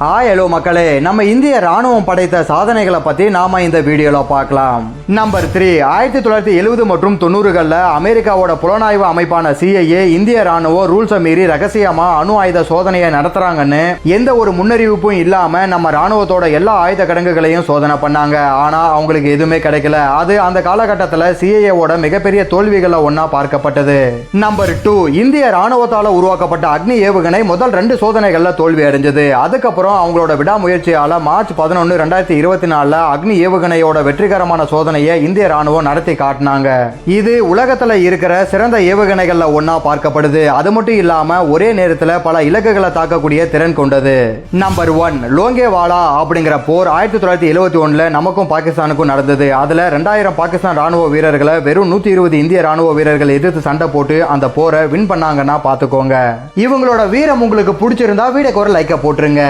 Hello மக்களே, நம்ம இந்திய ராணுவம் படைத்த சாதனைகளை பத்தி நாம இந்த வீடியோல பார்க்கலாம். நம்பர் 3, 1970 மற்றும் 90களில் அமெரிக்காவோட புலனாய்வு அமைப்பான CIA இந்திய ராணுவம் ரூல்ஸை மீறி ரகசியமா அணு ஆயுத சோதனையை நடத்துறாங்கன்னு எந்த ஒரு முன்னறிவிப்பும் இல்லாம நம்ம ராணுவத்தோட எல்லா ஆயுத கிடங்குகளையும் சோதனை பண்ணாங்க. ஆனா அவங்களுக்கு எதுவுமே கிடைக்கல. அது அந்த காலகட்டத்தில் CIAவோட மிகப்பெரிய தோல்விகளை ஒன்னா பார்க்கப்பட்டது. நம்பர் 2, இந்திய ராணுவத்தால உருவாக்கப்பட்ட அக்னி ஏவுகணை முதல் 2 சோதனைகள்ல தோல்வி அடைஞ்சது. அதுக்கப்புறம் அவங்களோட விடாமுயற்சியால மார்ச் 11, 2024 அக்னி ஏவுகணையோட வெற்றிகரமான சோதனையை இந்திய ராணுவம் நடத்தி காட்டினாங்க. இது உலகத்துல இருக்கிற சிறந்த ஏவுகணைகள்ல ஒன்னா பார்க்கப்படுது. அது மட்டும் இல்லாம ஒரே நேரத்தில் பல இலக்குகளை தாக்கக்கூடிய திறன் கொண்டது. நம்பர் 1, லோங்கேவாலா அப்படிங்கிற போர் 1971 நமக்கும் பாகிஸ்தானுக்கும் நடந்தது. அதுல 2000 பாகிஸ்தான் ராணுவ வீரர்களை வெறும் 120 இந்திய ராணுவ வீரர்கள் எதிர்த்து சண்டை போட்டு அந்த போரை வின் பண்ணாங்கன்னா பாத்துக்கோங்க. இவங்களோட வீரம் உங்களுக்கு பிடிச்சிருந்தா வீடியோக்கு ஒரு லைக்க போட்டுருங்க.